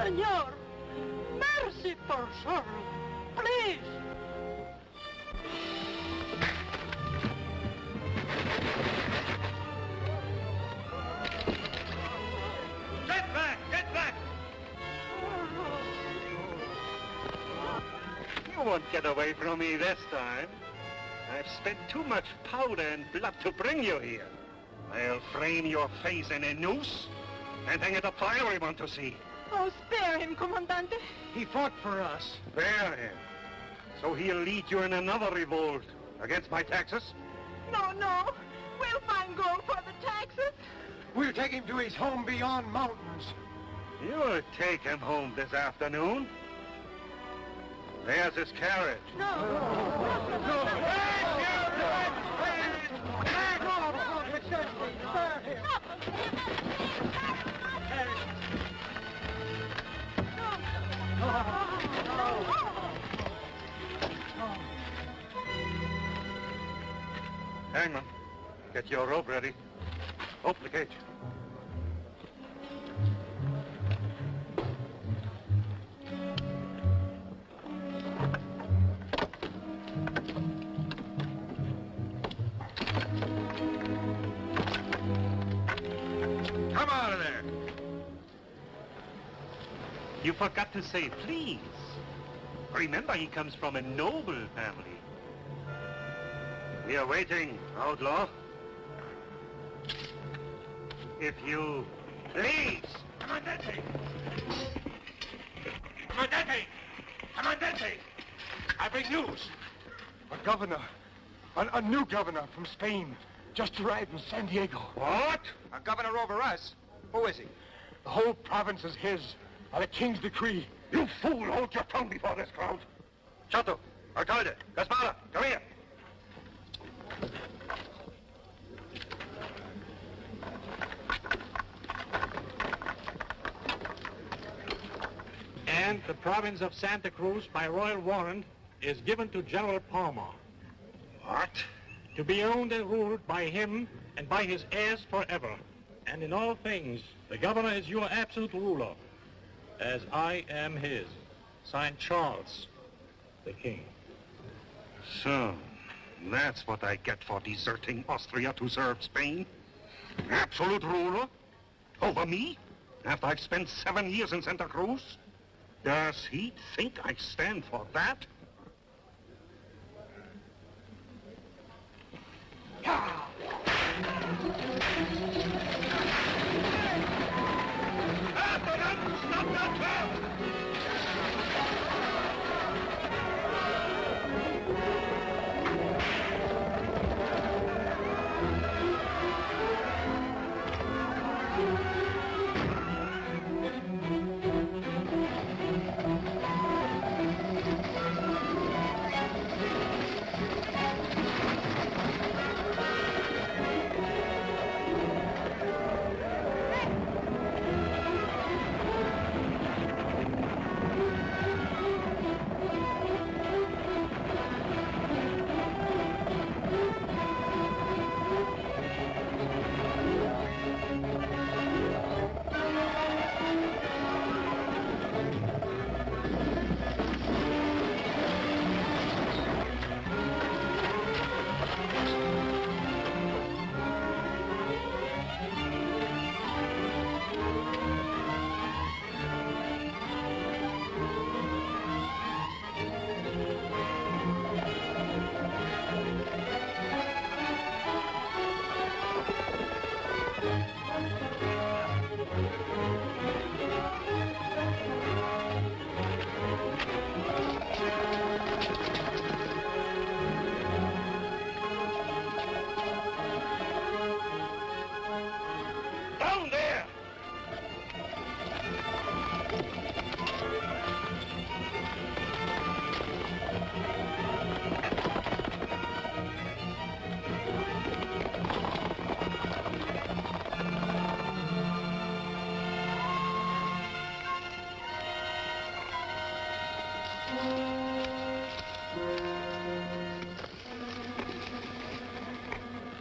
Senor, merciful Zorro, please. Get back! Get back! You won't get away from me this time. I've spent too much powder and blood to bring you here. I'll frame your face in a noose and hang it up for everyone to see. Oh, spare him, Comandante. He fought for us. Spare him. So he'll lead you in another revolt against my taxes? No, no. We'll find gold for the taxes. We'll take him to his home beyond mountains. You'll take him home this afternoon. There's his carriage. Hangman, get your rope ready. Open the cage. Come out of there. You forgot to say please. Remember, he comes from a noble family. We are waiting, outlaw. If you please. Comandante! Comandante! Comandante! I bring news. A governor, a new governor from Spain, just arrived in San Diego. What? A governor over us? Who is he? The whole province is his, by the king's decree. You fool! Hold your tongue before this crowd. Chato, Alcalde, Gaspara, come here. And the province of Santa Cruz, by royal warrant, is given to General Palmer. What? To be owned and ruled by him and by his heirs forever. And in all things, the governor is your absolute ruler, as I am his. Signed, Charles, the king. So, that's what I get for deserting Austria to serve Spain? Absolute ruler? Over me? After I've spent 7 years in Santa Cruz? Does he think I stand for that? Stop that crowd!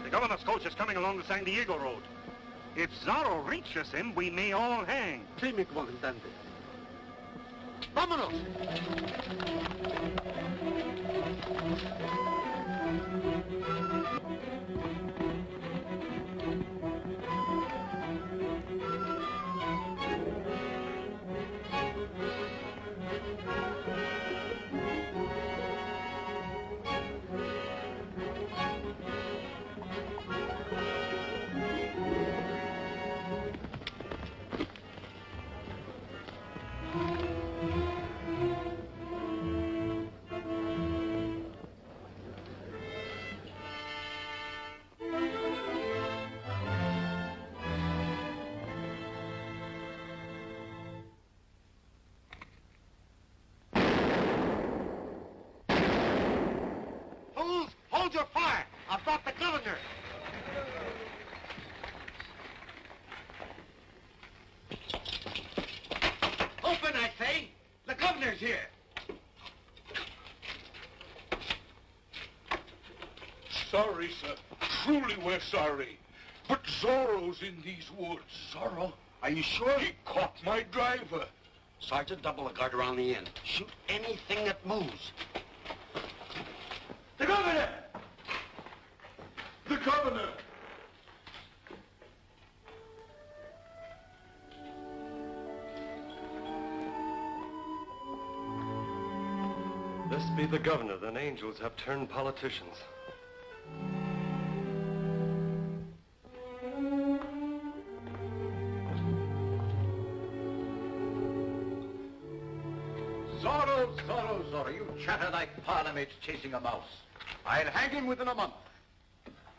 The governor's coach is coming along the San Diego road. If Zorro reaches him, we may all hang. Sí, mi comandante. Vámonos! Hold your fire! I've got the governor! Open, I say! The governor's here! Sorry, sir. Truly, we're sorry. But Zorro's in these woods. Zorro? Are you sure? He caught my driver. Sergeant, double the guard around the inn. Shoot anything that moves. The governor! The governor! This be the governor, then angels have turned politicians. Zorro, Zorro, Zorro, you chatter like parliament chasing a mouse. I'll hang him within a month.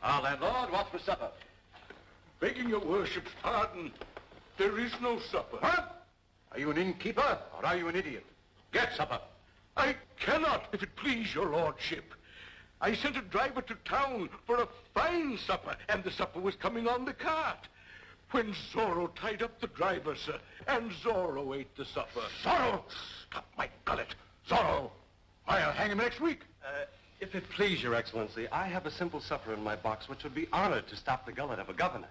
Ah, landlord, what's for supper? Begging your worship's pardon, there is no supper. What? Are you an innkeeper, or are you an idiot? Get supper. I cannot, if it please your lordship. I sent a driver to town for a fine supper, and the supper was coming on the cart. When Zorro tied up the driver, sir, and Zorro ate the supper. Zorro! Stop my gullet. Zorro! I'll hang him next week. If it please your excellency, I have a simple supper in my box which would be honored to stop the gullet of a governor.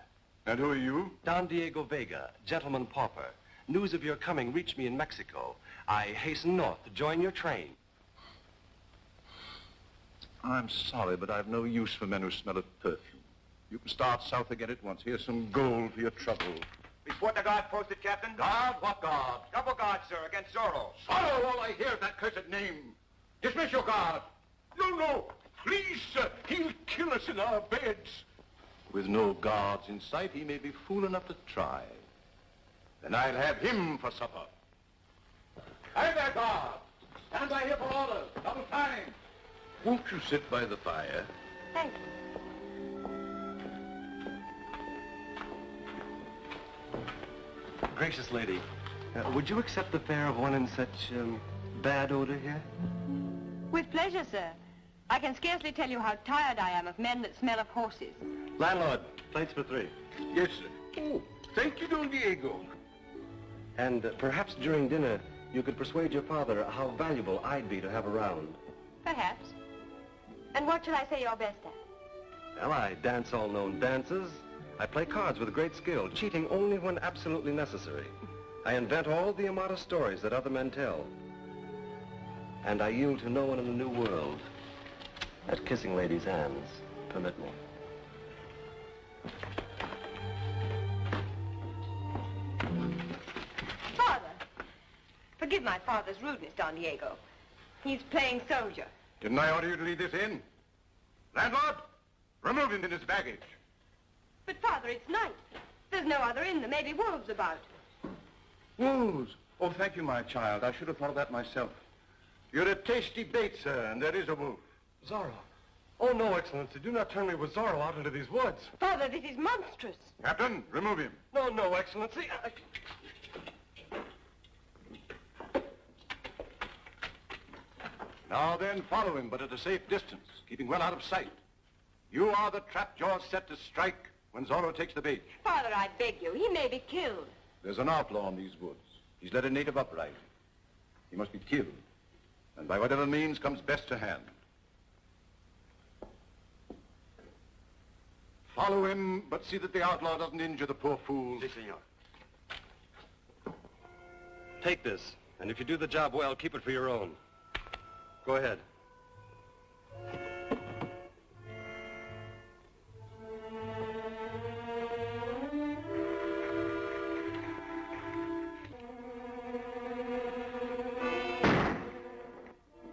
And who are you? Don Diego Vega, gentleman pauper. News of your coming reached me in Mexico. I hasten north to join your train. I'm sorry, but I've no use for men who smell of perfume. You can start south again at once. Here's some gold for your trouble. Report the guard posted, Captain. Guard? What guard? Double guard, sir, against Zorro. Zorro, all I hear is that cursed name. Dismiss your guard. No, please, sir, he'll kill us in our beds. With no guards in sight, he may be fool enough to try. Then I'll have him for supper. Hey there, guard! Stand by here for orders. Double time. Won't you sit by the fire? Thank you. Gracious lady, would you accept the fare of one in such bad odor here? With pleasure, sir. I can scarcely tell you how tired I am of men that smell of horses. Landlord, plates for 3. Yes, sir. Oh, thank you, Don Diego. And perhaps during dinner, you could persuade your father how valuable I'd be to have around. Perhaps. And what shall I say you're best at? Well, I dance all known dances. I play cards with great skill, cheating only when absolutely necessary. I invent all the immortal stories that other men tell. And I yield to no one in the new world. At kissing ladies' hands, permit me. Father! Forgive my father's rudeness, Don Diego. He's playing soldier. Didn't I order you to leave this in? Landlord, remove him in his baggage. But, Father, it's night. There's no other inn. There may be wolves about. Wolves? Oh, thank you, my child. I should have thought of that myself. You're a tasty bait, sir, and there is a wolf. Zorro. Oh, no, Excellency. Do not turn me with Zorro out into these woods. Father, this is monstrous. Captain, remove him. No, no, Excellency. Now then, follow him, but at a safe distance, keeping well out of sight. You are the trap jaws set to strike when Zorro takes the bait. Father, I beg you. He may be killed. There's an outlaw in these woods. He's led a native uprising. He must be killed, and by whatever means comes best to hand. Follow him, but see that the outlaw doesn't injure the poor fool. Si, senor. Take this. And if you do the job well, keep it for your own. Go ahead.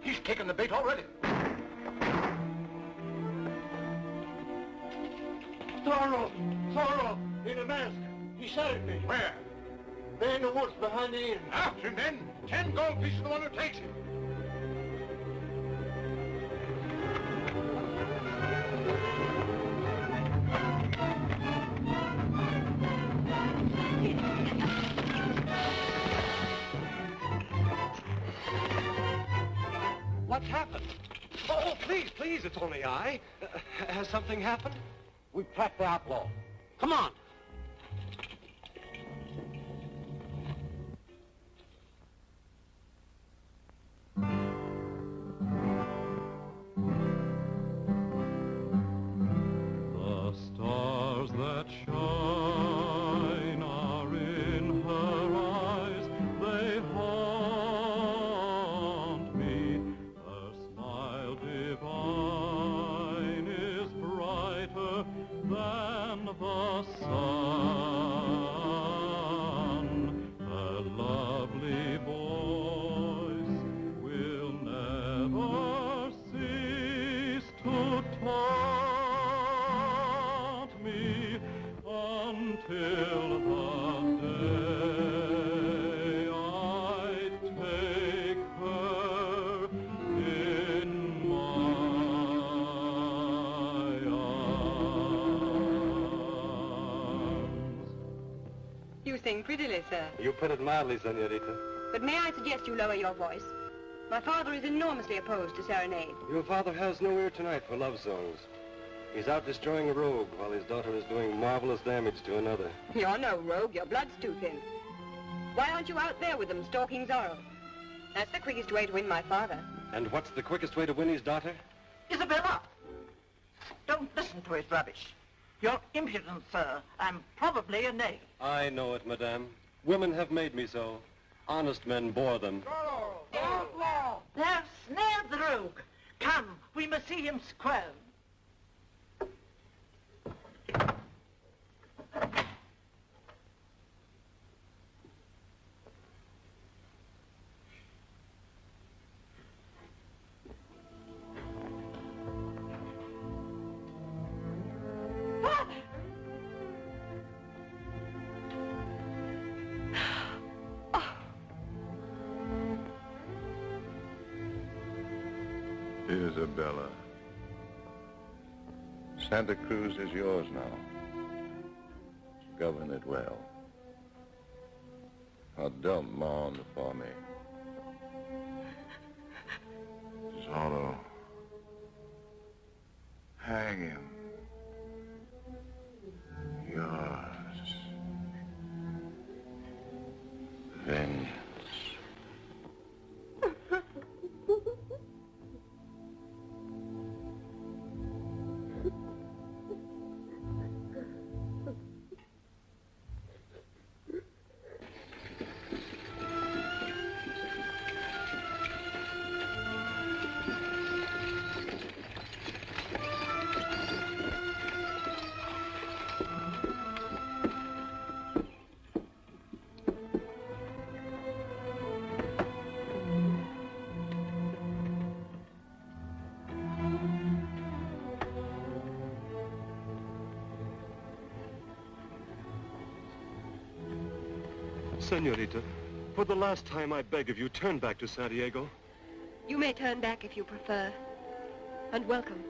He's taken the bait already. Zorro! Zorro! In a mask! He shot at me. Where? There in the woods behind the inn. After him, then. 10 gold pieces to the one who takes him. What's happened? Oh, please, please, it's only I. Has something happened? We've tracked the outlaw. Come on. The stars that shine are in her eyes. They haunt me. Her smile divine is brighter than the sun. Her lovely voice will never cease to taunt me until the day I take her in my arms. You sing prettily, sir. You put it mildly, senorita. But may I suggest you lower your voice? My father is enormously opposed to serenade. Your father has no ear tonight for love songs. He's out destroying a rogue while his daughter is doing marvelous damage to another. You're no rogue. Your blood's too thin. Why aren't you out there with them, stalking Zorro? That's the quickest way to win my father. And what's the quickest way to win his daughter? Isabella, don't listen to his rubbish. You're impudent, sir, and probably a knave. I know it, madame. Women have made me so. Honest men bore them. Outlaw! They've snared the rogue. Come, we must see him squirm. Isabella. Santa Cruz is yours now. Govern it well. Don't mourn for me. Zorro. Hang him. Yours. Vengeance. Senorita, for the last time I beg of you, turn back to San Diego. You may turn back if you prefer. And welcome.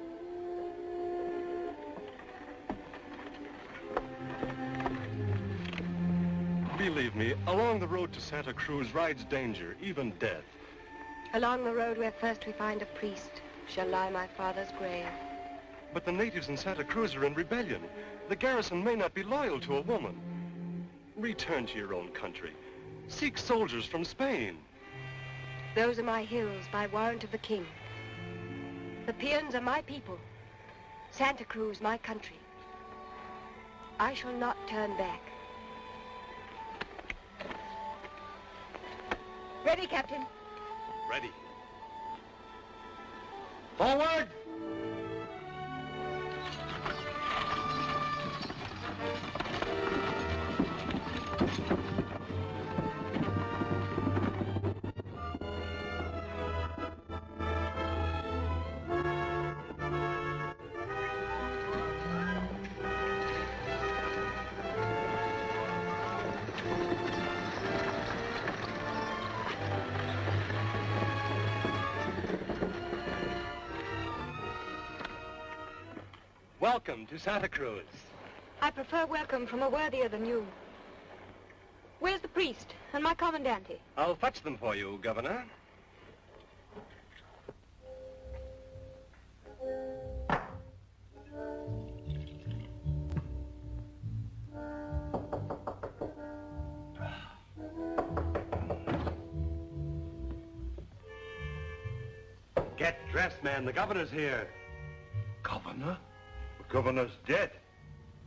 Believe me, along the road to Santa Cruz rides danger, even death. Along the road where first we find a priest shall lie my father's grave. But the natives in Santa Cruz are in rebellion. The garrison may not be loyal to a woman. Return to your own country. Seek soldiers from Spain. Those are my hills by warrant of the king. The Peons are my people. Santa Cruz my country. I shall not turn back. Ready, Captain. Ready. Forward! Welcome to Santa Cruz. I prefer welcome from a worthier than you. Where's the priest and my commandante? I'll fetch them for you, Governor. Get dressed, man. The governor's here. Governor? The governor's dead.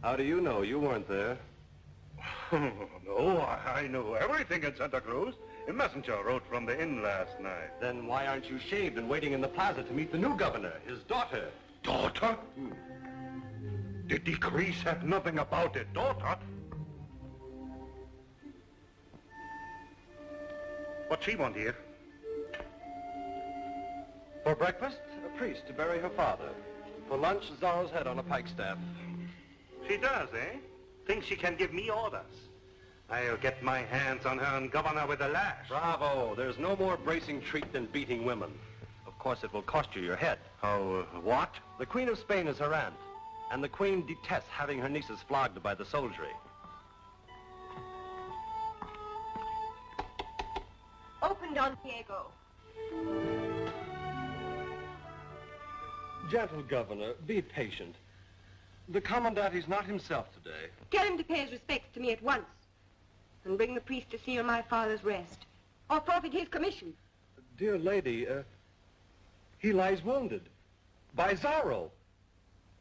How do you know? You weren't there. No, I know everything in Santa Cruz. A messenger wrote from the inn last night. Then why aren't you shaved and waiting in the plaza to meet the new governor, his daughter? Daughter? The decree said nothing about it. Daughter? What she want here? For breakfast, a priest to bury her father. For lunch, Zorro's head on a pike staff. She does, eh? Thinks she can give me orders. I'll get my hands on her and governor with a lash. Bravo. There's no more bracing treat than beating women. Of course, it will cost you your head. Oh, what? The Queen of Spain is her aunt, and the Queen detests having her nieces flogged by the soldiery. Open, Don Diego. Gentle Governor, be patient. The commandant is not himself today. Tell him to pay his respects to me at once. And bring the priest to seal my father's rest. Or forfeit his commission. Dear lady, he lies wounded. By Zorro.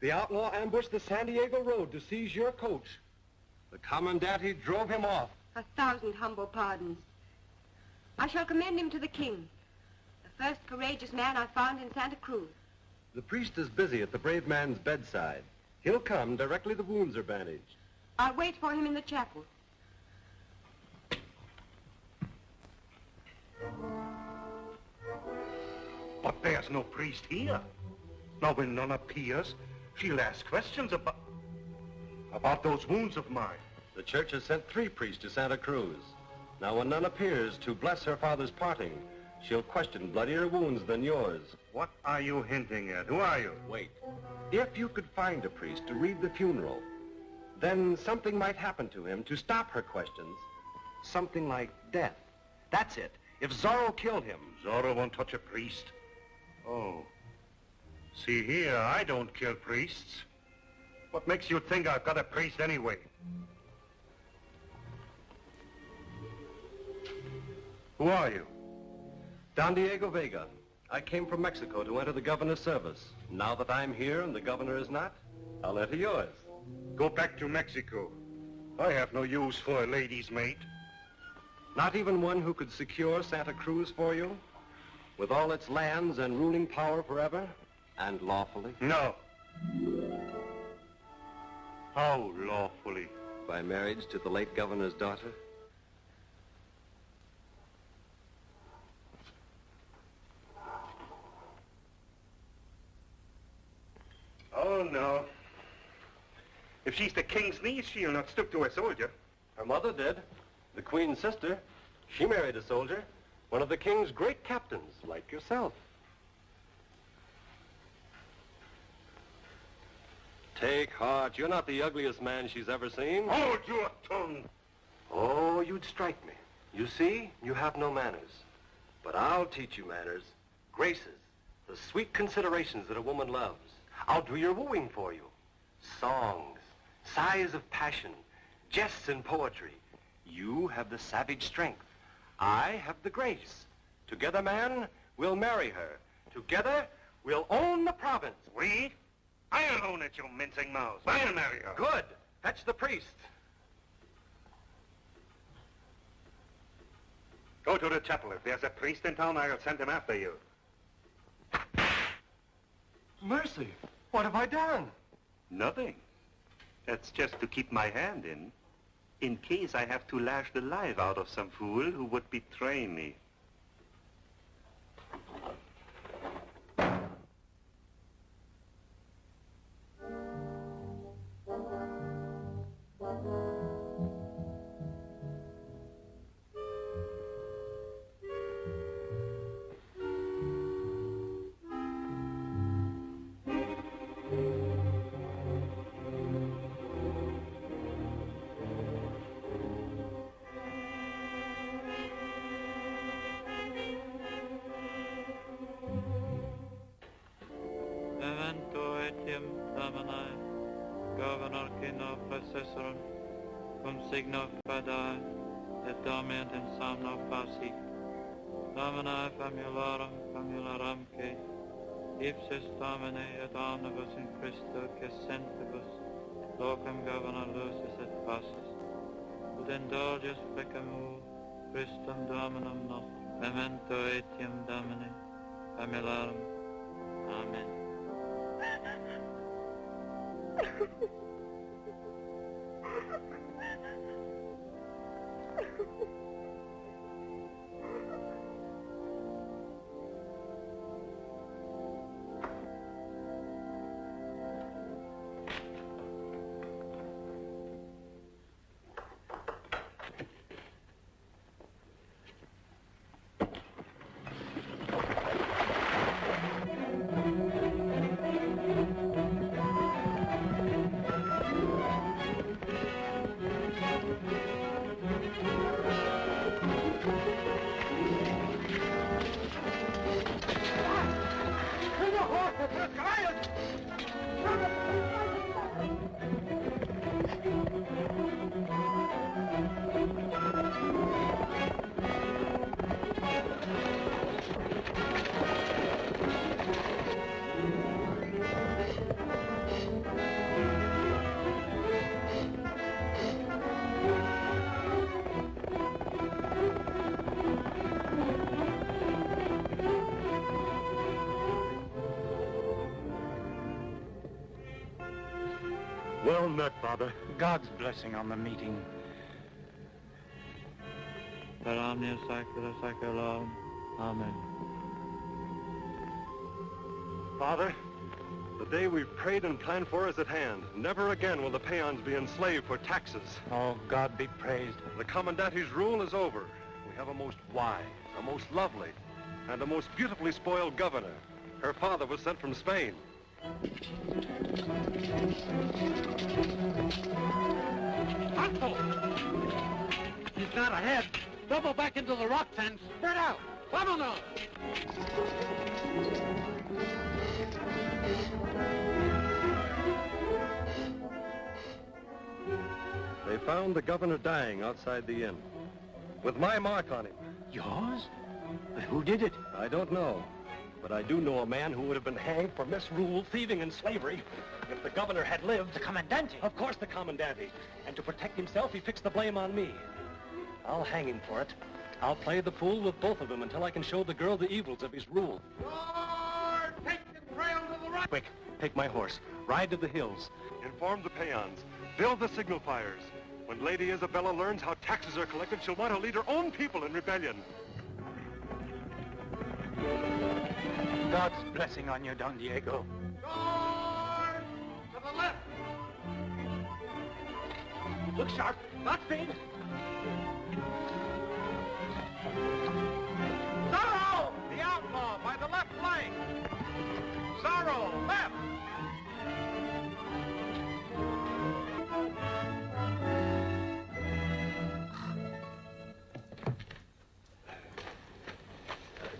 The outlaw ambushed the San Diego road to seize your coach. The commandante drove him off. 1,000 humble pardons. I shall commend him to the king. The first courageous man I found in Santa Cruz. The priest is busy at the brave man's bedside. He'll come directly the wounds are bandaged. I'll wait for him in the chapel. But there's no priest here. Now, when none appears, she'll ask questions about those wounds of mine. The church has sent 3 priests to Santa Cruz. Now, when none appears to bless her father's parting, she'll question bloodier wounds than yours. What are you hinting at? Who are you? Wait. If you could find a priest to read the funeral, then something might happen to him to stop her questions. Something like death. That's it. If Zorro killed him. Zorro won't touch a priest. Oh. See here, I don't kill priests. What makes you think I've got a priest anyway? Who are you? Don Diego Vega. I came from Mexico to enter the governor's service. Now that I'm here and the governor is not, I'll enter yours. Go back to Mexico. I have no use for a lady's maid. Not even one who could secure Santa Cruz for you? With all its lands and ruling power forever? And lawfully? No. How lawfully? By marriage to the late governor's daughter? Oh, no. If she's the king's niece, she'll not stoop to a soldier. Her mother did. The queen's sister. She married a soldier. One of the king's great captains, like yourself. Take heart. You're not the ugliest man she's ever seen. Hold your tongue. Oh, you'd strike me. You see, you have no manners. But I'll teach you manners. Graces. The sweet considerations that a woman loves. I'll do your wooing for you. Songs, sighs of passion, jests and poetry. You have the savage strength. I have the grace. Together, man, we'll marry her. Together, we'll own the province. We? I'll own it, you mincing mouse. I'll marry her. Good. Fetch the priest. Go to the chapel. If there's a priest in town, I'll send him after you. Mercy, what have I done? Nothing. That's just to keep my hand in case I have to lash the life out of some fool who would betray me. Memento etiam Domini, Governor Kino Processorum, cum signo fadae, et dormient in somno pauci. Domini famularum famularumque, ipsis Domini et omnibus in Christo cessentibus, locum Governor lucis et pacis. Ut indulges peccamu, Christum Dominum nostrum, memento etiam Domini, famularum. Amen. Well met, Father. God's blessing on the meeting. Per omnia saecula saeculorum. Amen. Father, the day we've prayed and planned for is at hand. Never again will the peons be enslaved for taxes. Oh, God be praised. The commandante's rule is over. We have a most wise, a most lovely, and a most beautifully spoiled governor. Her father was sent from Spain. Tonto! He's not ahead. Double back into the rock fence. Spread out. Vámonos! They found the governor dying outside the inn, with my mark on him. Yours? But who did it? I don't know, but I do know a man who would have been hanged for misrule, thieving, and slavery if the governor had lived. The Commandante? Of course, the Commandante. And to protect himself, he fixed the blame on me. I'll hang him for it. I'll play the fool with both of them until I can show the girl the evils of his rule. Lord, take the trail to the right. Quick, take my horse. Ride to the hills. Inform the peons. Build the signal fires. When Lady Isabella learns how taxes are collected, she'll want to lead her own people in rebellion. God's blessing on you, Don Diego. Lord, to the left. Look sharp. Not speed. Zorro, the outlaw, by the left flank. Zorro, left.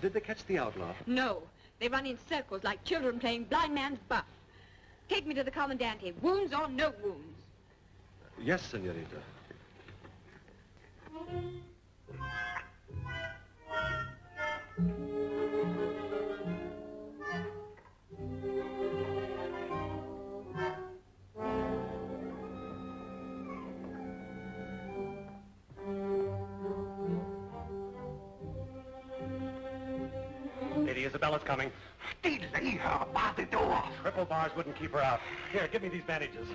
Did they catch the outlaw? No. They run in circles like children playing blind man's buff. Take me to the Commandante. Wounds or no wounds. Yes, senorita. Isabella's coming. Delay her, bar the door. Triple bars wouldn't keep her out. Here, give me these bandages.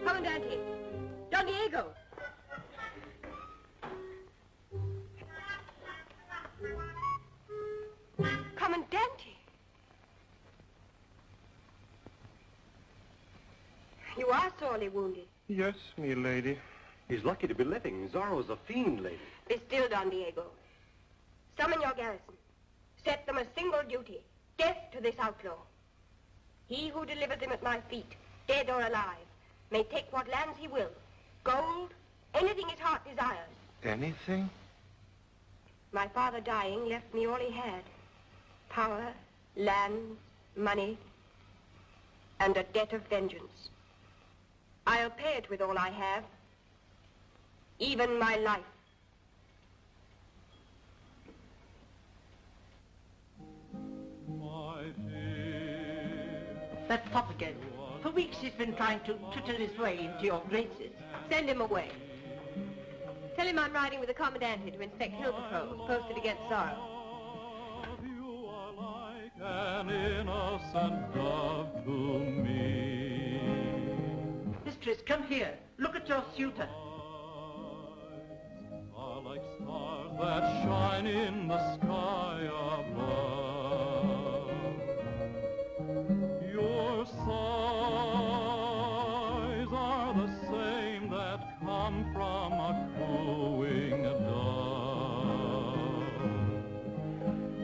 Comandante, Don Diego. Comandante. You are sorely wounded. Yes, me lady. He's lucky to be living. Zorro's a fiend, lady. Be still, Don Diego. Summon your garrison. Set them a single duty. Death to this outlaw. He who delivers him at my feet, dead or alive, may take what lands he will. Gold, anything his heart desires. Anything? My father dying left me all he had. Power, lands, money, and a debt of vengeance. I'll pay it with all I have, even my life. That fop again. For weeks he's been trying to twitter his way into your graces. Send him away. Tell him I'm riding with the Commandante to inspect hill patrols posted against Zorro. You are like an innocent dove to me. Mistress, come here. Look at your suitor. Are like stars that shine in the sky above. Your sighs are the same that come from a cooing dove.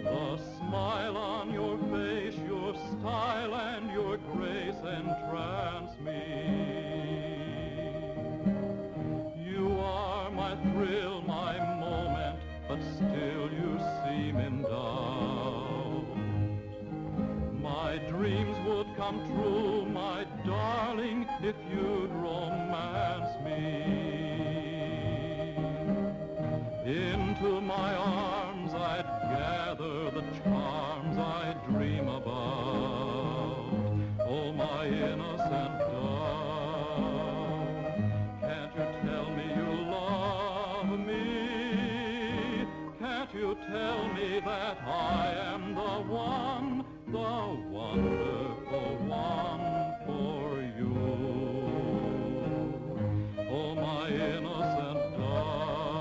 The smile on your face, your style and your grace entrance me. You are my thrill, my moment, but still you seem in doubt. My dreams would come true, my darling, if you'd romance me. Into my arms I'd gather the charms I dream about. Oh, my innocent dove, can't you tell me you love me? Can't you tell me that I am the one, the wonderful one for you? Oh, my innocent dove,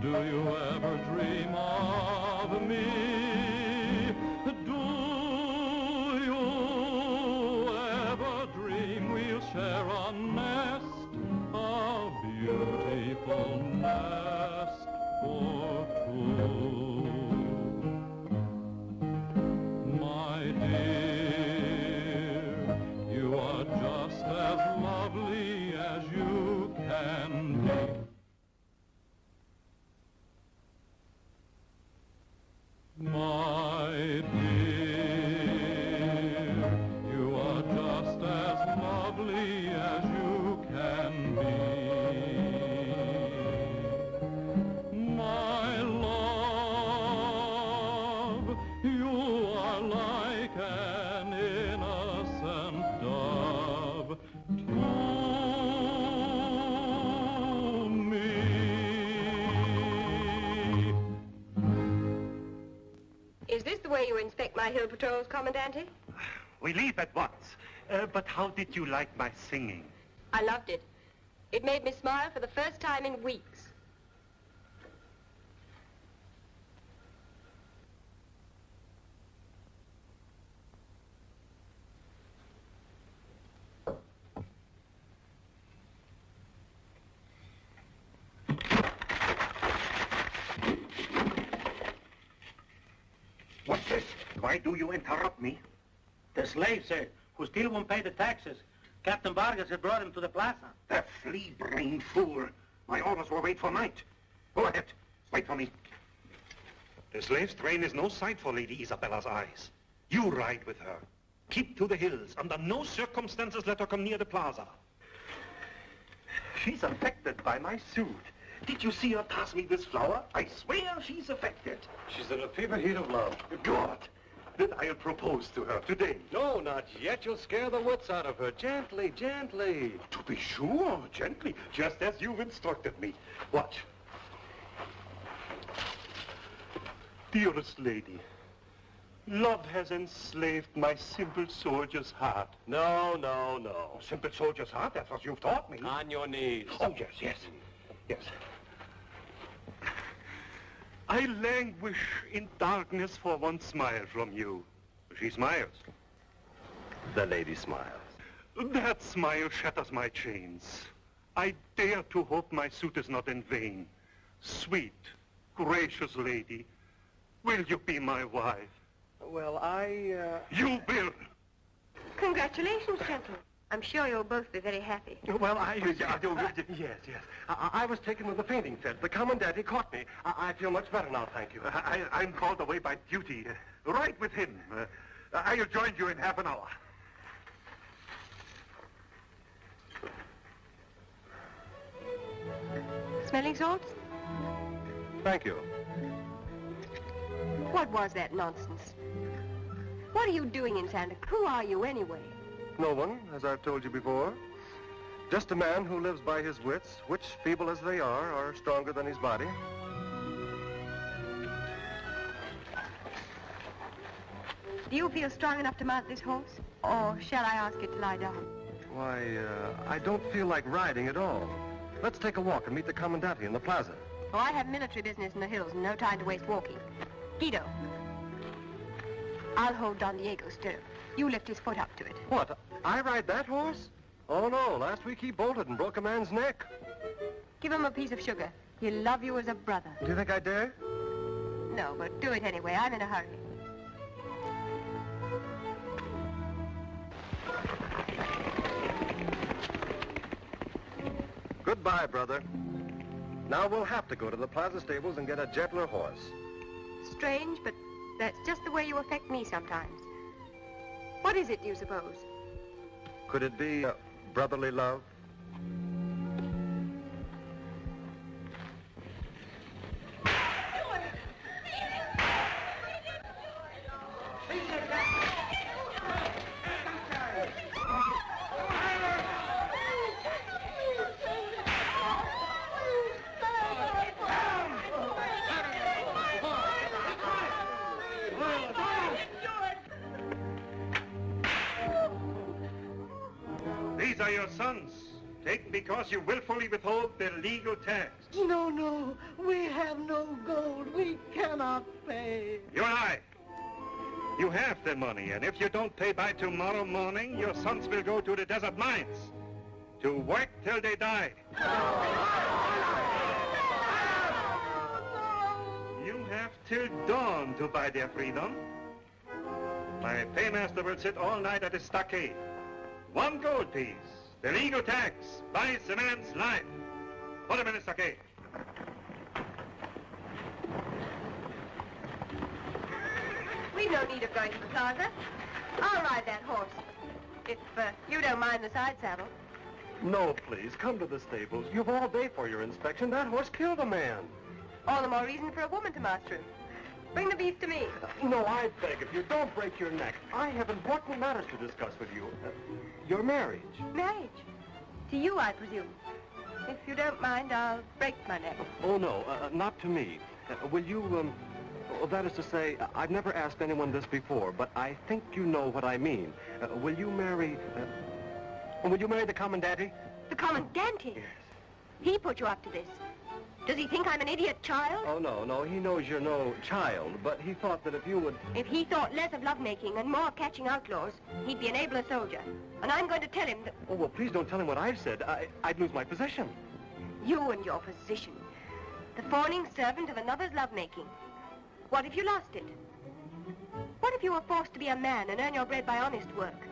do you ever dream of me? Do you ever dream we'll share a nest, a beautiful nest for two? My dear, you are just as lovely as you can be. My dear, you are just as lovely as you can be. My love, you are like an innocent dove to me. Is this the way you inspect my hill patrols, Commandante? We leave at once. But how did you like my singing? I loved it. It made me smile for the first time in weeks. What's this? Why do you interrupt me? The slave, sir, who still won't pay the taxes. Captain Vargas had brought him to the plaza. The flea-brained fool. My orders were wait for night. Go ahead. Wait for me. The slave's train is no sight for Lady Isabella's eyes. You ride with her. Keep to the hills. Under no circumstances let her come near the plaza. She's affected by my suit. Did you see her toss me this flower? I swear she's affected. She's in a fever heat of love. Good. Then I'll propose to her today. No, not yet. You'll scare the wits out of her. Gently, gently. To be sure, gently, just as you've instructed me. Watch. Dearest lady, love has enslaved my simple soldier's heart. No, no, no. Simple soldier's heart? That's what you've taught me. On your knees. Oh, yes, yes, yes. I languish in darkness for one smile from you. She smiles. The lady smiles. That smile shatters my chains. I dare to hope my suit is not in vain. Sweet, gracious lady, will you be my wife? Well, You will! Congratulations, gentlemen. I'm sure you'll both be very happy. Well, yes, yes. I was taken with the fainting fit. The commandant, he caught me. I feel much better now, thank you. I'm called away by duty. Right with him. I'll join you in half an hour. Smelling salts? Thank you. What was that nonsense? What are you doing in Santa? Who are you anyway? No one, as I've told you before. Just a man who lives by his wits, which, feeble as they are stronger than his body. Do you feel strong enough to mount this horse? Or shall I ask it to lie down? Why, I don't feel like riding at all. Let's take a walk and meet the commandante in the plaza. Oh, I have military business in the hills and no time to waste walking. Guido, I'll hold Don Diego's stirrup. You lift his foot up to it. What, I ride that horse? Oh, no, last week he bolted and broke a man's neck. Give him a piece of sugar. He'll love you as a brother. Do you think I dare? No, but do it anyway. I'm in a hurry. Goodbye, brother. Now we'll have to go to the plaza stables and get a gentler horse. Strange, but that's just the way you affect me sometimes. What is it, do you suppose? Could it be brotherly love? These are your sons, taken because you willfully withhold their legal tax. No, no, we have no gold. We cannot pay. You and I, you have the money, and if you don't pay by tomorrow morning, your sons will go to the desert mines to work till they die. You have till dawn to buy their freedom. My paymaster will sit all night at his stockade. 1 gold piece. The legal tax buys a man's life. Put him in the stockade. We've no need of going to the plaza. I'll ride that horse. If you don't mind the side saddle. No, please, come to the stables. You've all day for your inspection. That horse killed a man. All the more reason for a woman to master him. Bring the beast to me. No, I beg of you, don't break your neck. I have important matters to discuss with you. Your marriage. Marriage? To you, I presume. If you don't mind, I'll break my neck. Oh, no, not to me. Will you, well, that is to say, I've never asked anyone this before, but I think you know what I mean. Will you marry the commandante? The commandante? Yes. He put you up to this. Does he think I'm an idiot child? Oh, no, he knows you're no child, but he thought that if you would... If he thought less of lovemaking and more of catching outlaws, he'd be an abler soldier. And I'm going to tell him that... Oh, well, please don't tell him what I've said. I'd lose my position. You and your position. The fawning servant of another's lovemaking. What if you lost it? What if you were forced to be a man and earn your bread by honest work?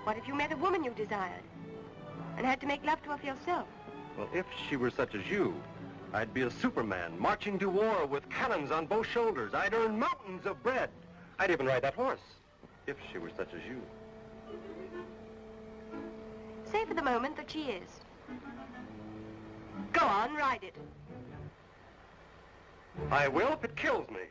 What if you met a woman you desired and had to make love to her for yourself? Well, if she were such as you, I'd be a Superman, marching to war with cannons on both shoulders. I'd earn mountains of bread. I'd even ride that horse, if she were such as you. Say for the moment that she is. Go on, ride it. I will if it kills me.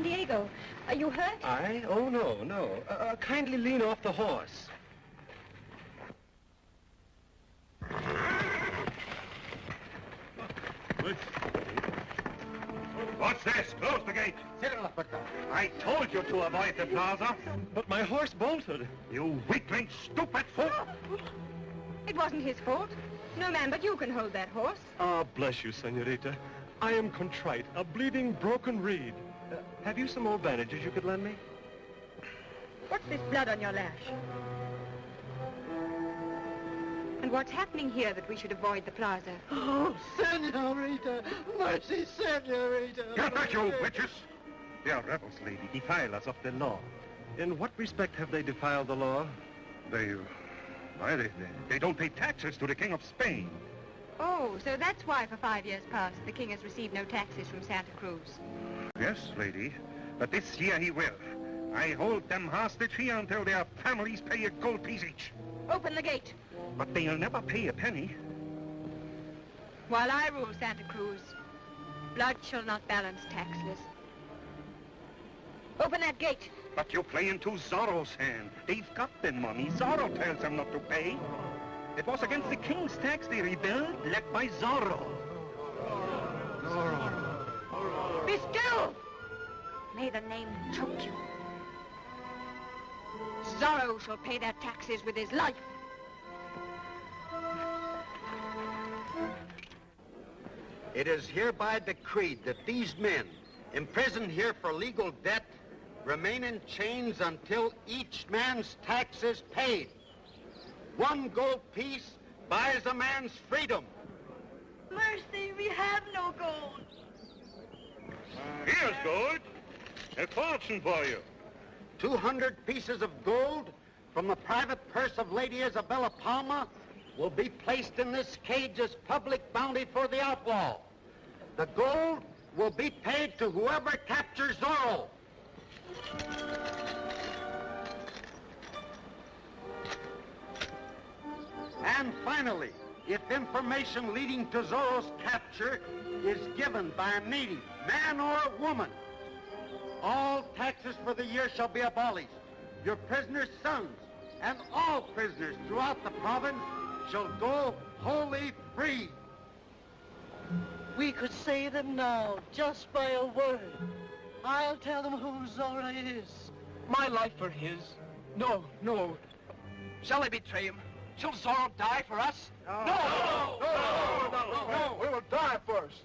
San Diego. Are you hurt? I? Oh, no. Kindly lean off the horse. What's this? Close the gate. I told you to avoid the plaza. But my horse bolted. You weakling, stupid fool. It wasn't his fault. No man but you can hold that horse. Ah, bless you, senorita. I am contrite, a bleeding, broken reed. Have you some old bandages you could lend me? What's this blood on your lash? And what's happening here that we should avoid the plaza? Oh, senorita! Mercy, senorita! Get back, you witches! They are rebels, lady, defilers of the law. In what respect have they defiled the law? They don't pay taxes to the King of Spain. Oh, so that's why for 5 years past the king has received no taxes from Santa Cruz. Yes, lady, but this year he will. I hold them hostage here until their families pay a gold piece each. Open the gate. But they'll never pay a penny. While I rule Santa Cruz, blood shall not balance taxes. Open that gate. But you play into Zorro's hand. They've got the money. Zorro tells them not to pay. It was against the king's tax they rebelled, led by Zorro. Be still! May the name choke you. Zorro shall pay their taxes with his life. It is hereby decreed that these men, imprisoned here for legal debt, remain in chains until each man's tax is paid. 1 gold piece buys a man's freedom. Mercy, we have no gold. Here's gold. A fortune for you. 200 pieces of gold from the private purse of Lady Isabella Palma will be placed in this cage as public bounty for the outlaw. The gold will be paid to whoever captures Zorro. And finally, if information leading to Zorro's capture is given by a native, man or woman, all taxes for the year shall be abolished. Your prisoners' sons and all prisoners throughout the province shall go wholly free. We could save them now, just by a word. I'll tell them who Zorro is. My life for his? No. Shall I betray him? Shall Zorro die for us? No! We will die first.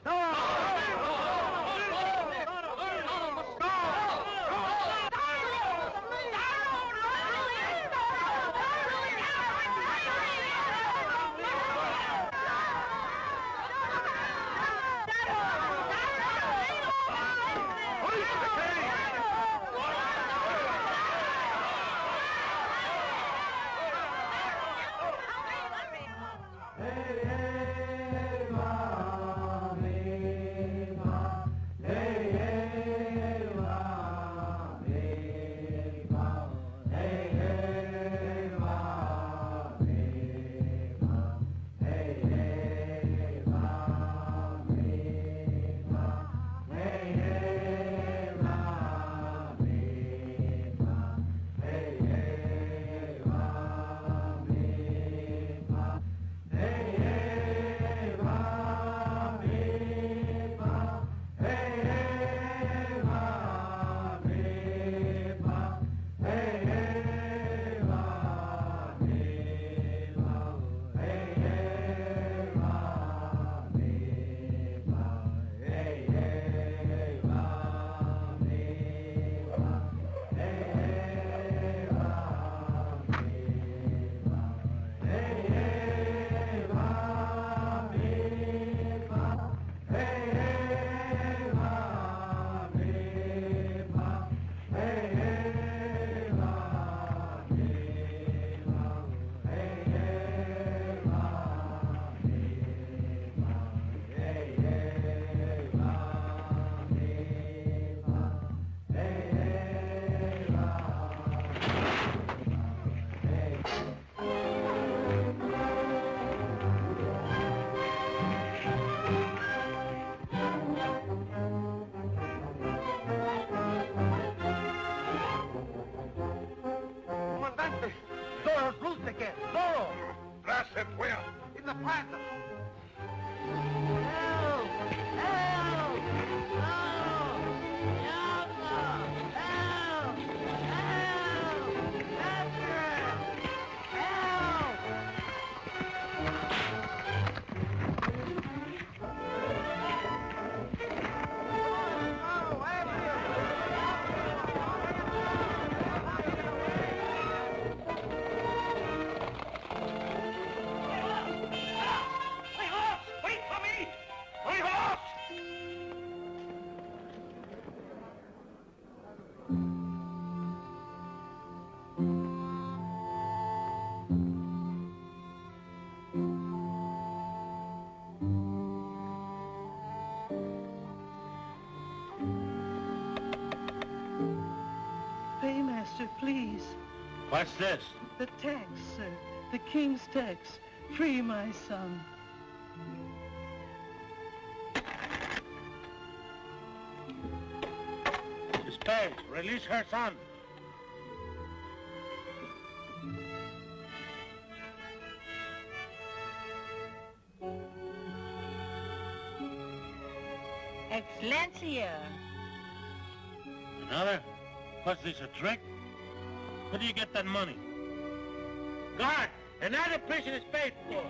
the plaza. Paymaster, please. What's this? The tax, sir. The king's tax. Free my son. She's paid. Release her son. Excellencia. Another? What's this, a trick? Where do you get that money? Guard! Another prison is paid for.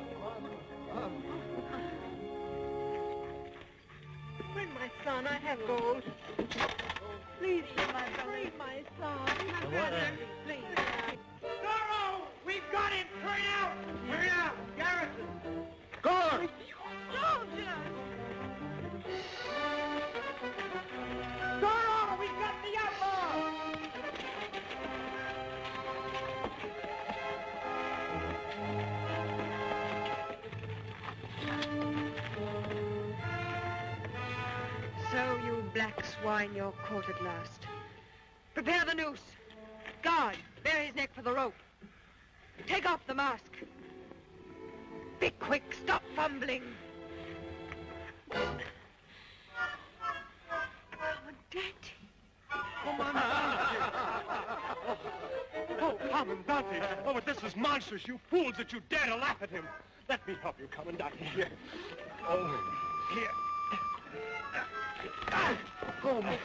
Bring my son. I have gold. Please, free my son. Please. Zorro! We've got him! Turn out! Turn out! Garrison! Guard! Soldier! Zorro! We've got the outlaw! So, you black swine, you're caught at last. Prepare the noose. Guard, bear his neck for the rope. Take off the mask. Be quick, stop fumbling. Oh, Commandante! Oh, but this is monstrous, you fools, that you dare to laugh at him. Let me help you, Commandante. Here. Oh, here. Oh, my.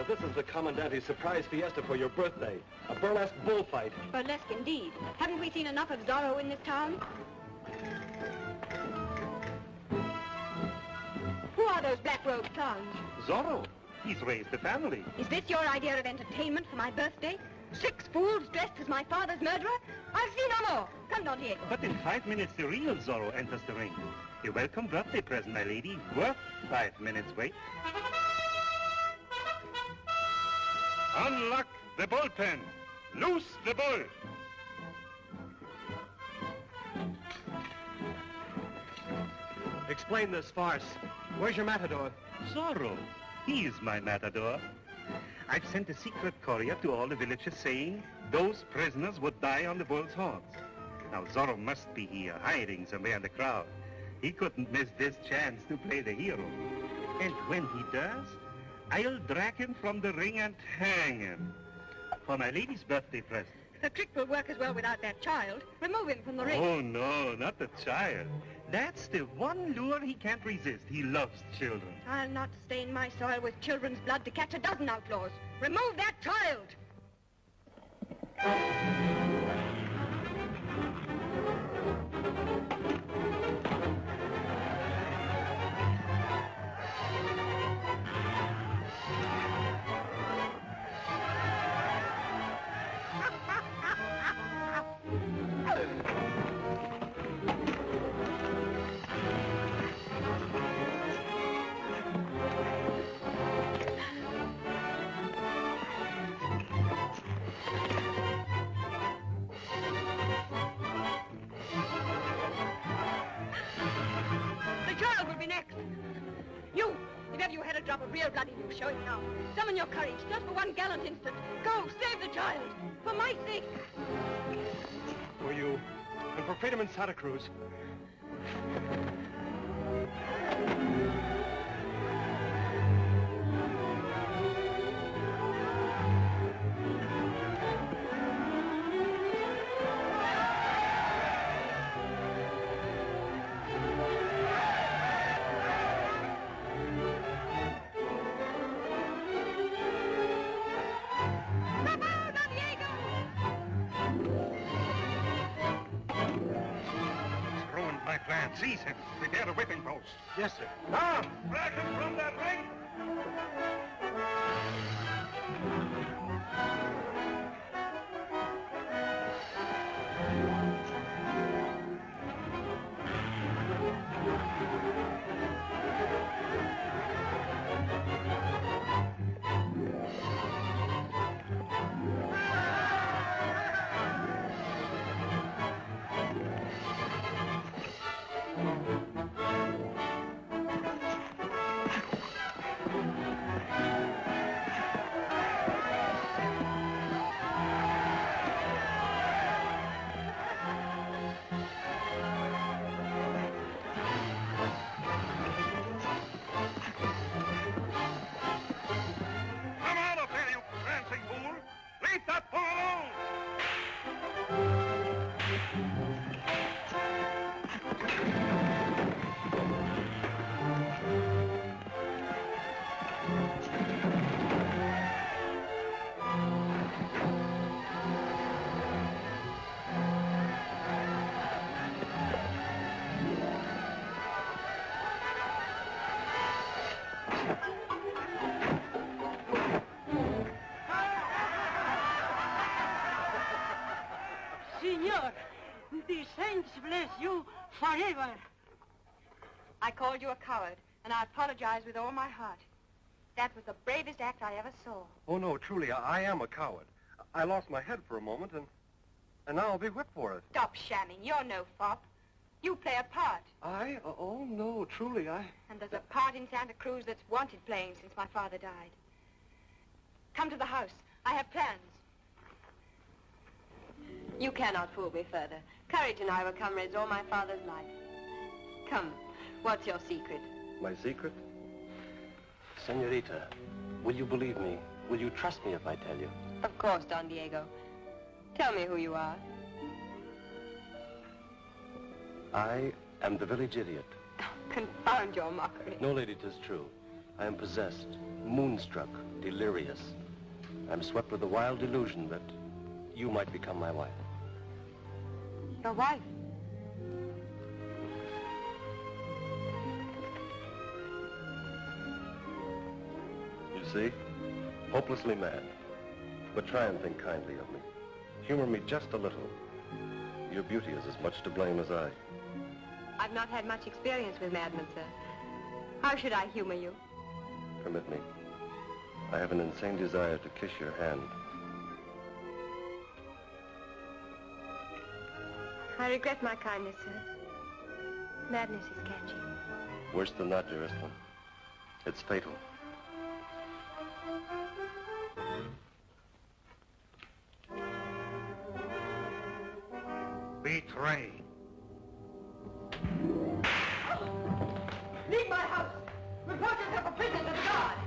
This is the Commandante's surprise fiesta for your birthday. A burlesque bullfight. Burlesque indeed. Haven't we seen enough of Zorro in this town? Who are those black-robed clowns? Zorro. He's raised a family. Is this your idea of entertainment for my birthday? 6 fools dressed as my father's murderer? I'll see no more. Come, Don Diego. But in 5 minutes, the real Zorro enters the ring. A welcome birthday present, my lady. Worth 5 minutes wait. Unlock the bullpen. Loose the bull. Explain this farce. Where's your matador? Zorro. He is my matador. I've sent a secret courier to all the villages saying those prisoners would die on the bull's horns. Now, Zorro must be here, hiding somewhere in the crowd. He couldn't miss this chance to play the hero. And when he does, I'll drag him from the ring and hang him. For my lady's birthday present. The trick will work as well without that child. Remove him from the ring. Oh, no, not the child. That's the one lure he can't resist. He loves children. I'll not stain my soil with children's blood to catch a dozen outlaws. Remove that child! you had a drop of real blood in you, show it now. Summon your courage, just for one gallant instant. Go, save the child, for my sake. For you, and for freedom in Santa Cruz. Seize him. Prepare the whipping post. Yes, sir. Now, drag him from that ring. Senor, the saints bless you forever. I called you a coward, and I apologize with all my heart. That was the bravest act I ever saw. Oh, no, truly, I am a coward. I lost my head for a moment, and now I'll be whipped for it. Stop shamming. You're no fop. You play a part. I? Oh, no, truly, I... And there's a part in Santa Cruz that's wanted playing since my father died. Come to the house. I have plans. You cannot fool me further. Courage and I were comrades all my father's life. Come, what's your secret? My secret? Senorita, will you believe me? Will you trust me if I tell you? Of course, Don Diego. Tell me who you are. I am the village idiot. Confound your mockery. No, lady, 'tis true. I am possessed, moonstruck, delirious. I'm swept with a wild delusion that you might become my wife. Your wife? You see? Hopelessly mad. But try and think kindly of me. Humor me just a little. Your beauty is as much to blame as I. I've not had much experience with madmen, sir. How should I humor you? Permit me. I have an insane desire to kiss your hand. I regret my kindness, sir. Madness is catching. Worse than that, dearest one. It's fatal. Betray. Leave my house. Report yourself a prisoner to the guard.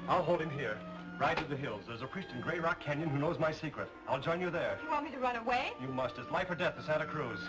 I'll hold him here. Ride to the hills. There's a priest in Grey Rock Canyon who knows my secret. I'll join you there. You want me to run away? You must. It's life or death to Santa Cruz.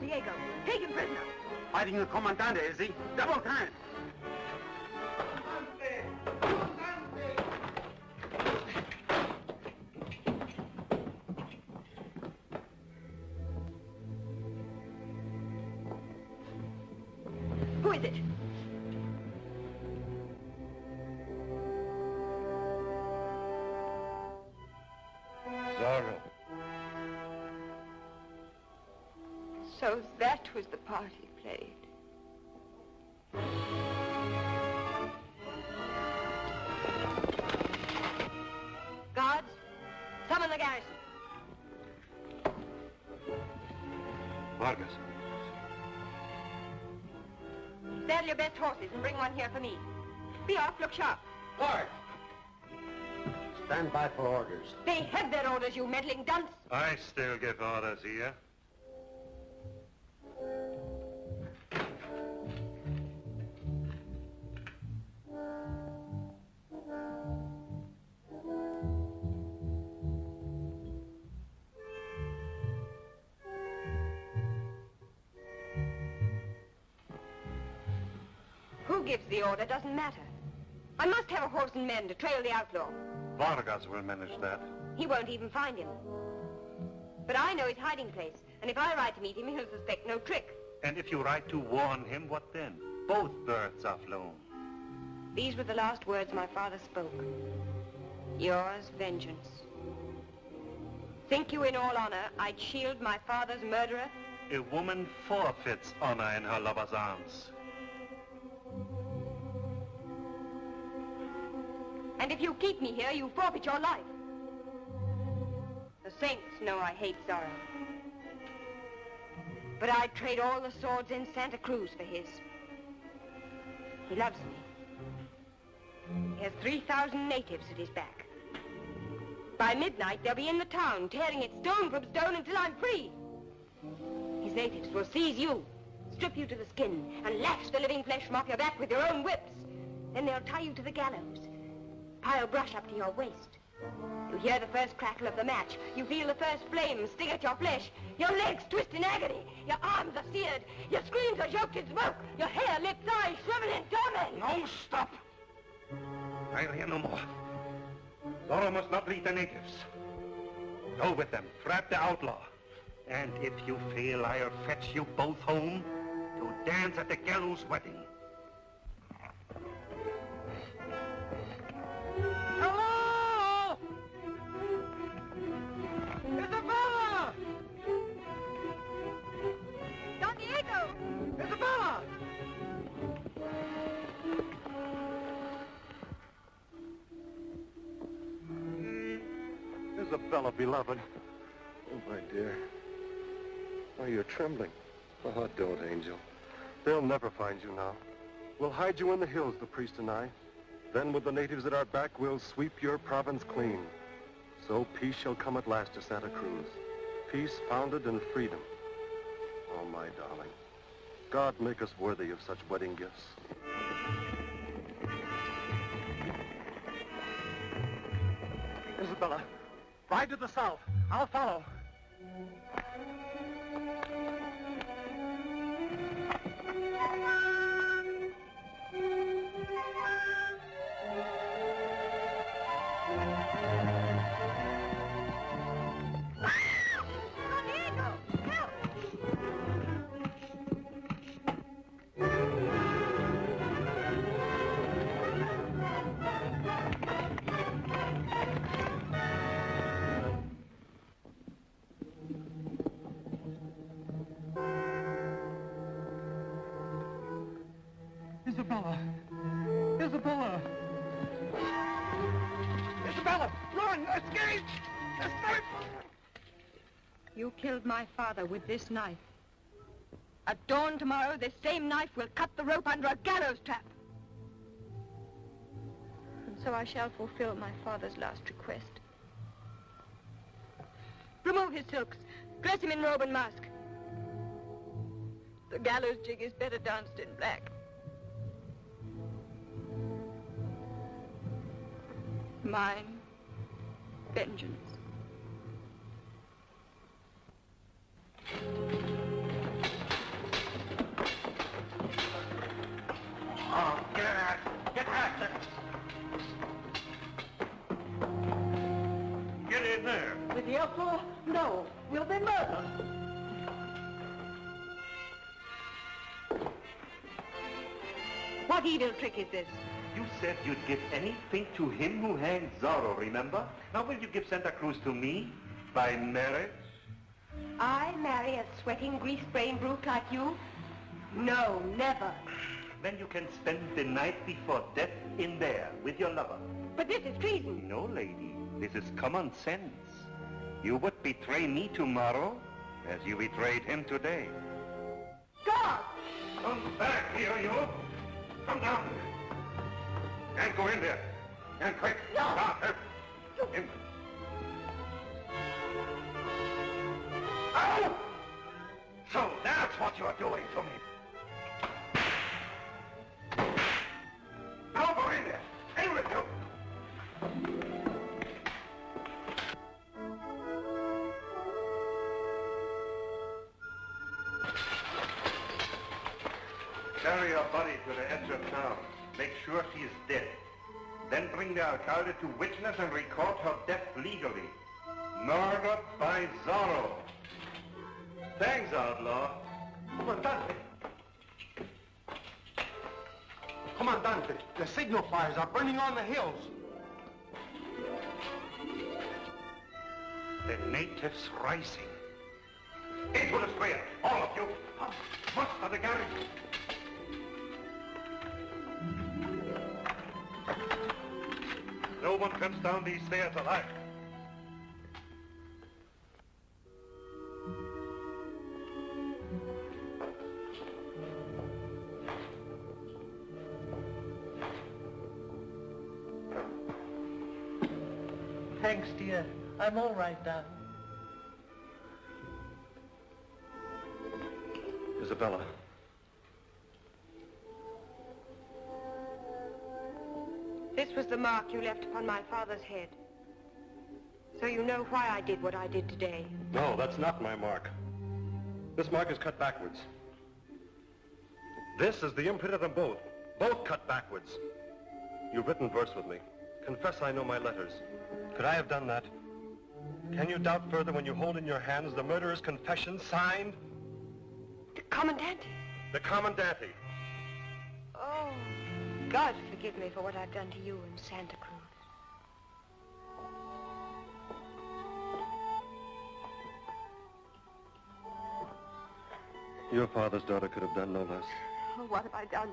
Diego. Take him prisoner. Fighting the Comandante, is he? Double time. Who is it? Zorro. So that was the part he played. Guards, summon the garrison. Vargas. Saddle your best horses and bring one here for me. Be off, look sharp. Guard! Stand by for orders. They have their orders, you meddling dunce. I still give orders here. Who gives the order doesn't matter. I must have a horse and men to trail the outlaw. Vargas will manage that. He won't even find him. But I know his hiding place, and if I ride to meet him, he'll suspect no trick. And if you ride to warn him, what then? Both birds are flown. These were the last words my father spoke. Yours, vengeance. Think you in all honor I'd shield my father's murderer? A woman forfeits honor in her lover's arms. And if you keep me here, you forfeit your life. The saints know I hate Zorro. But I'd trade all the swords in Santa Cruz for his. He loves me. He has 3,000 natives at his back. By midnight, they'll be in the town, tearing it stone from stone until I'm free. His natives will seize you, strip you to the skin, and lash the living flesh from off your back with your own whips. Then they'll tie you to the gallows, pile brush up to your waist. You hear the first crackle of the match. You feel the first flame sting at your flesh. Your legs twist in agony. Your arms are seared. Your screams are choked in smoke. Your hair, lips, eyes shrivel in torment. No, stop! I'll hear no more. Zorro must not lead the natives. Go with them. Trap the outlaw. And if you fail, I'll fetch you both home to dance at the gallows wedding. Hello! Isabella! Don Diego! Isabella! Isabella, beloved. Oh, my dear. Oh, you're trembling. Oh, don't, Angel. They'll never find you now. We'll hide you in the hills, the priest and I. Then with the natives at our back, we'll sweep your province clean. So peace shall come at last to Santa Cruz. Peace founded in freedom. Oh, my darling. God make us worthy of such wedding gifts. Isabella, ride to the south. I'll follow. Isabella! Isabella! Isabella! Run! Escape! Escape! You killed my father with this knife. At dawn tomorrow, this same knife will cut the rope under a gallows trap. And so I shall fulfill my father's last request. Remove his silks. Dress him in robe and mask. The gallows jig is better danced in black. Mine, vengeance. outlaw? No. Will they murder? What evil trick is this? You said you'd give anything to him who hanged Zorro, remember? Now will you give Santa Cruz to me? By marriage? I marry a sweating, grease-brained brute like you? No, never. Then you can spend the night before death in there with your lover. But this is treason. No, lady. This is common sense. You would betray me tomorrow as you betrayed him today. God! Come back here, you! Come down! And go in there. And quick! No! Stop! In. Ow! So that's what you're doing to me. Now go in there. In with you. Carry your body to the edge of town. Make sure she is dead. Then bring the alcalde to witness and record her death legally. Murdered by Zorro. Thanks, outlaw. Comandante. Comandante, the signal fires are burning on the hills. The natives rising. Into the square, all of you. Muster the garrison. No one comes down these stairs alive. Thanks, dear. I'm all right now. Isabella. This was the mark you left upon my father's head. So you know why I did what I did today. No, that's not my mark. This mark is cut backwards. This is the imprint of them both. Both cut backwards. You've written verse with me. Confess I know my letters. Could I have done that? Can you doubt further when you hold in your hands the murderer's confession signed? The Commandante. The Commandante. Oh, God forgive me for what I've done to you in Santa Cruz. Your father's daughter could have done no less. Oh, what have I done?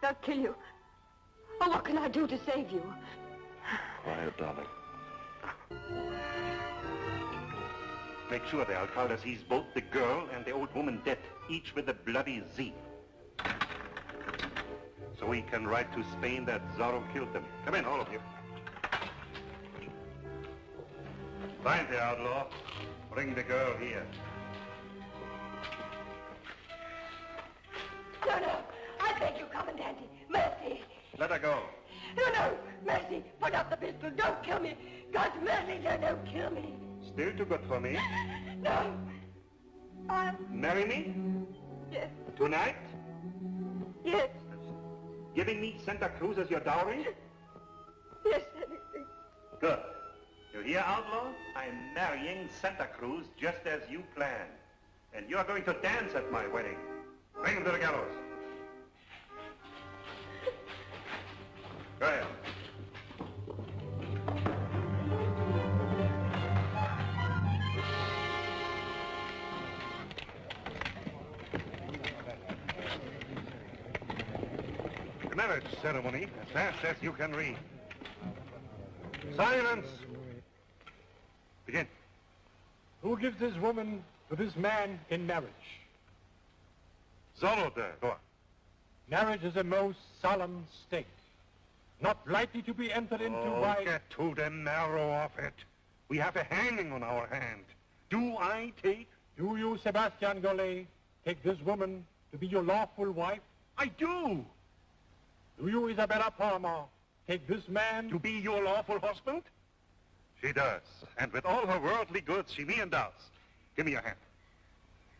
They'll kill you. Oh, what can I do to save you? Quiet, darling. Make sure the alcalde sees both the girl and the old woman dead, each with a bloody Z. So he can write to Spain that Zorro killed them. Come in, all of you. Find the outlaw. Bring the girl here. No, no. I beg you, Commandante. Mercy. Let her go. No, no. Mercy. Put up the pistol. Don't kill me. God's mercy, no, don't kill me. Still too good for me. No. Marry me? Yes. Tonight? Yes. Giving me Santa Cruz as your dowry? Yes, anything. Good. You hear, outlaw? I'm marrying Santa Cruz just as you planned. And you're going to dance at my wedding. Bring him to the gallows. Go ahead. The marriage ceremony, as fast as you can read. Silence! Begin. Who gives this woman to this man in marriage? Zorro there. Go on. Marriage is a most solemn state, not lightly to be entered into by... Get to the marrow of it. We have a hanging on our hand. Do I take? Do you, Sebastian Gollet, take this woman to be your lawful wife? I do. Do you, Isabella Palmer, take this man to be your lawful husband? She does. And with all her worldly goods, she me endows. Give me your hand.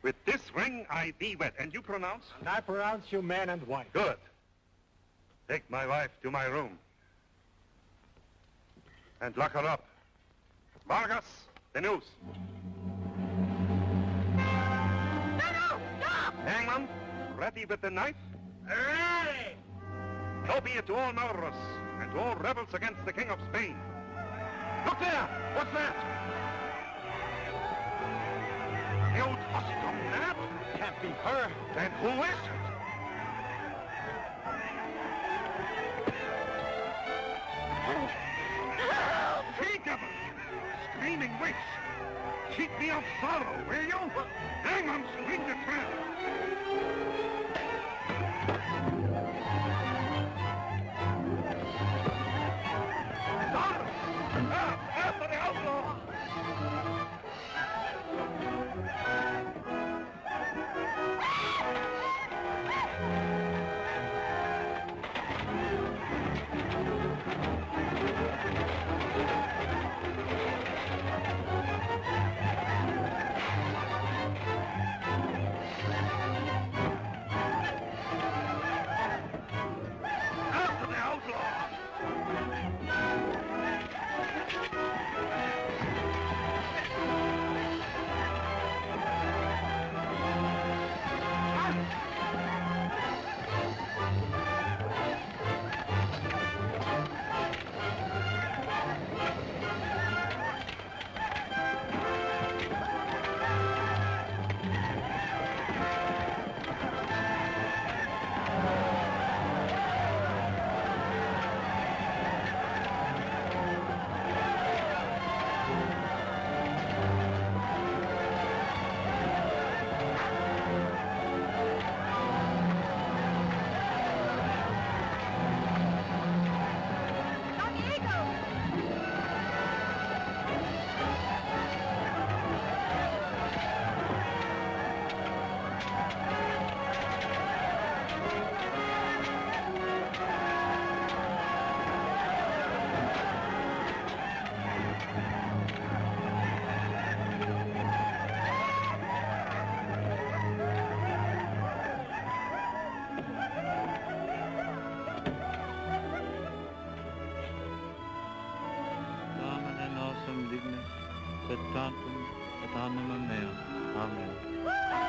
With this ring, I thee wed. And you pronounce? And I pronounce you man and wife. Good. Take my wife to my room. And lock her up. Vargas, The noose. No, stop! Hangman, ready with the knife? Ready! So be it to all murderers and to all rebels against the King of Spain. Look there! What's that? The old Oscar Nat? Can't be her. Then who is it? She-devil! Screaming witch! Keep me of sorrow, will you? Hang on, swing the trap! After the outlaw! After the outlaw! Domine nostrum dignus, et tantum et animam meum. Amen.